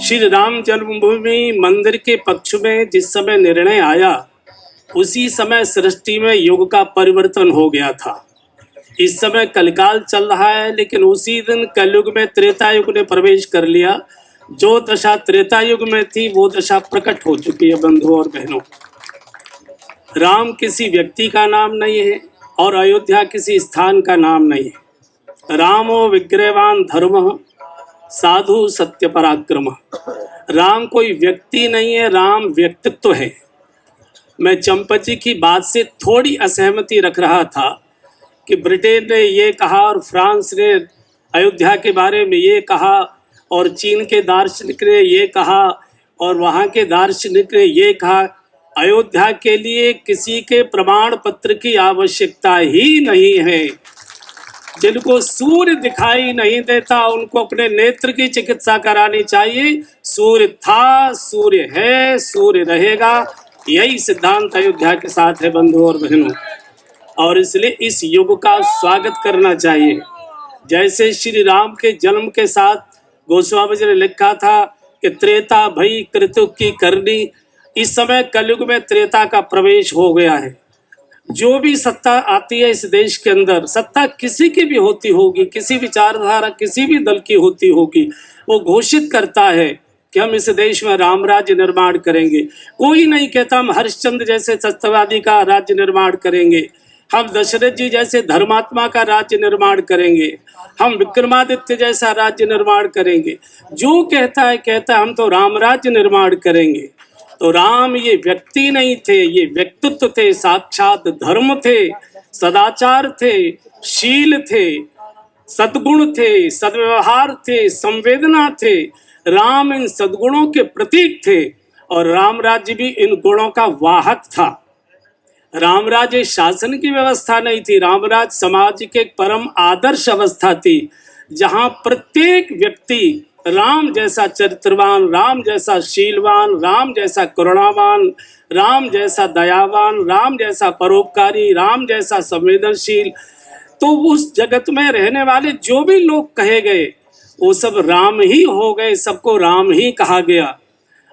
श्री राम जन्मभूमि मंदिर के पक्ष में जिस समय निर्णय आया उसी समय सृष्टि में युग का परिवर्तन हो गया था। इस समय कलिकाल चल रहा है, लेकिन उसी दिन कलयुग में त्रेता युग ने प्रवेश कर लिया। जो दशा त्रेता युग में थी वो दशा प्रकट हो चुकी है। बंधुओं और बहनों, राम किसी व्यक्ति का नाम नहीं है और अयोध्या किसी स्थान का नाम नहीं है। रामो विग्रहवान धर्म साधु सत्य पराक्रम। राम कोई व्यक्ति नहीं है, राम व्यक्तित्व है। मैं चंपत जी की बात से थोड़ी असहमति रख रहा था कि ब्रिटेन ने ये कहा और फ्रांस ने अयोध्या के बारे में ये कहा और चीन के दार्शनिक ने ये कहा और वहाँ के दार्शनिक ने ये कहा। अयोध्या के लिए किसी के प्रमाण पत्र की आवश्यकता ही नहीं है। जिनको सूर्य दिखाई नहीं देता उनको अपने नेत्र की चिकित्सा करानी चाहिए। सूर्य था, सूर्य है, सूर्य रहेगा, यही सिद्धांत अयोध्या के साथ है बंधुओं और बहनों। और इसलिए इस युग का स्वागत करना चाहिए। जैसे श्री राम के जन्म के साथ गोस्वामी जी ने लिखा था कि त्रेता भई कृतु की करनी, इस समय कलयुग में त्रेता का प्रवेश हो गया है। जो भी सत्ता आती है इस देश के अंदर, सत्ता किसी की भी होती होगी, किसी विचारधारा किसी भी दल की होती होगी, वो घोषित करता है कि हम इस देश में राम राज्य निर्माण करेंगे। कोई नहीं कहता हम हरिश्चंद्र जैसे सत्यवादी का राज्य निर्माण करेंगे, हम दशरथ जी जैसे धर्मात्मा का राज्य निर्माण करेंगे, हम विक्रमादित्य जैसा राज्य निर्माण करेंगे। जो कहता है हम तो राम राज्य निर्माण करेंगे। तो राम ये व्यक्ति नहीं थे, ये व्यक्तित्व थे, साक्षात धर्म थे, सदाचार थे, शील थे, सद्गुण थे, सद्व्यवहार थे, संवेदना थे। राम इन सद्गुणों के प्रतीक थे और राम राज्य भी इन गुणों का वाहक था। रामराज्य शासन की व्यवस्था नहीं थी, रामराज समाज के परम आदर्श अवस्था थी, जहां प्रत्येक व्यक्ति राम जैसा चरित्रवान, राम जैसा शीलवान, राम जैसा करुणावान, राम जैसा दयावान, राम जैसा परोपकारी, राम जैसा संवेदनशील। तो उस जगत में रहने वाले जो भी लोग कहे गए वो सब राम ही हो गए, सबको राम ही कहा गया।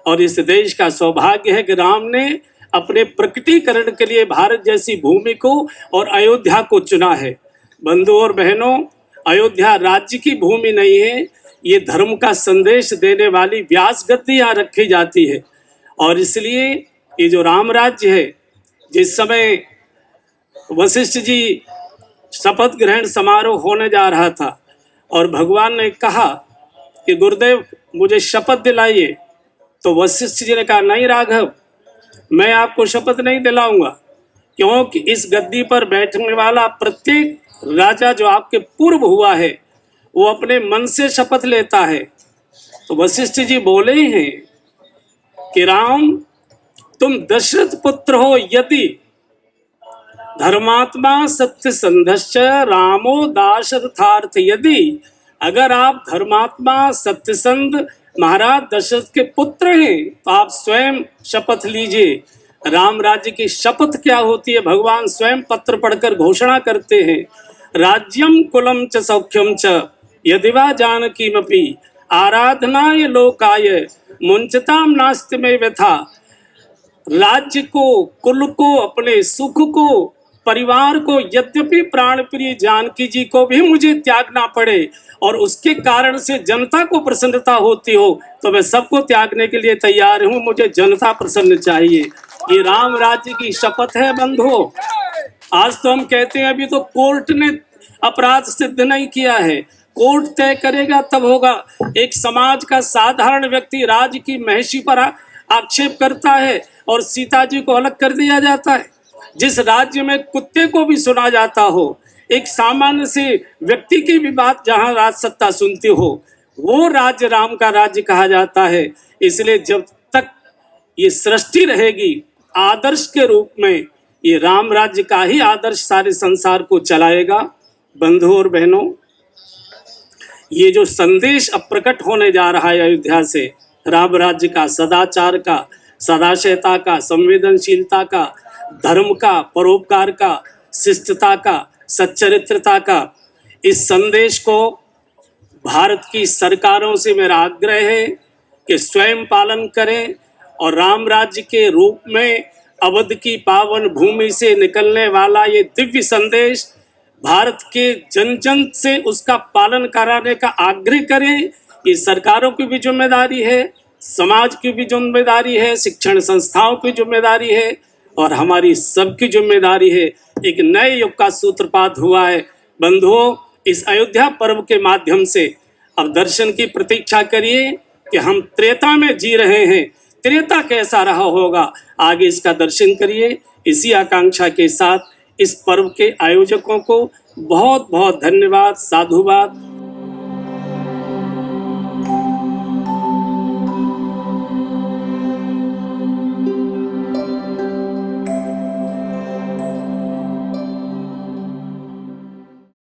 और इस देश का सौभाग्य है कि राम ने अपने प्रकटीकरण के लिए भारत जैसी भूमि को और अयोध्या को चुना है। बंधुओं और बहनों, अयोध्या राज्य की भूमि नहीं है, ये धर्म का संदेश देने वाली व्यास गद्दी यहाँ रखी जाती है। और इसलिए ये जो राम राज्य है, जिस समय वशिष्ठ जी शपथ ग्रहण समारोह होने जा रहा था और भगवान ने कहा कि गुरुदेव मुझे शपथ दिलाइए, तो वशिष्ठ जी ने कहा नहीं राघव, मैं आपको शपथ नहीं दिलाऊंगा, क्योंकि इस गद्दी पर बैठने वाला प्रत्येक राजा जो आपके पूर्व हुआ है वो अपने मन से शपथ लेता है। तो वशिष्ठ जी बोले हैं कि राम तुम दशरथ पुत्र हो यदि, धर्मात्मा सत्य संधश्च रामो दाशरथार्थ यदि। अगर आप धर्मात्मा सत्यसंध महाराज दशरथ के पुत्र हैं तो आप स्वयं शपथ लीजिए। राम राज्य की शपथ क्या होती है, भगवान स्वयं पत्र पढ़कर घोषणा करते हैं। राज्यम कुलम च सौख्यम च यदि वा जानकीमपि आराधनाय लोकाय मुंचताम नास्ति में व्यथा। राज्य को, कुल को, अपने सुख को, परिवार को, यद्यपि प्राण प्रिय जानकी जी को भी मुझे त्यागना पड़े और उसके कारण से जनता को प्रसन्नता होती हो तो मैं सबको त्यागने के लिए तैयार हूं। मुझे जनता प्रसन्न चाहिए। ये राम राज्य की शपथ है बंधुओं। आज तो हम कहते हैं अभी तो कोर्ट ने अपराध सिद्ध नहीं किया है, कोर्ट तय करेगा तब होगा। एक समाज का साधारण व्यक्ति राज्य की महिषी पर आक्षेप करता है और सीता जी को अलग कर दिया जाता है। जिस राज्य में कुत्ते को भी सुना जाता हो, एक सामान्य से व्यक्ति की भी बात जहां राज सत्ता सुनती हो, वो राज्य राम का राज्य कहा जाता है। इसलिए जब तक ये सृष्टि रहेगी आदर्श के रूप में, ये राम राज्य का ही आदर्श सारे संसार को चलाएगा। बंधुओं और बहनों, ये जो संदेश अब प्रकट होने जा रहा है अयोध्या से, राम राज्य का, सदाचार का, सदाशयता का, संवेदनशीलता का, धर्म का, परोपकार का, शिष्टता का, सच्चरित्रता का, इस संदेश को भारत की सरकारों से मेरा आग्रह है कि स्वयं पालन करें और राम राज्य के रूप में अवध की पावन भूमि से निकलने वाला ये दिव्य संदेश भारत के जन जन से उसका पालन कराने का आग्रह करें। ये सरकारों की भी जिम्मेदारी है, समाज की भी जिम्मेदारी है, शिक्षण संस्थाओं की जिम्मेदारी है और हमारी सबकी जिम्मेदारी है। एक नए युग का सूत्रपात हुआ है। बंधुओं, इस अयोध्या पर्व के माध्यम से अब दर्शन की प्रतीक्षा करिए कि हम त्रेता में जी रहे हैं। त्रेता कैसा रहा होगा, आगे इसका दर्शन करिए। इसी आकांक्षा के साथ इस पर्व के आयोजकों को बहुत बहुत धन्यवाद, साधुवाद।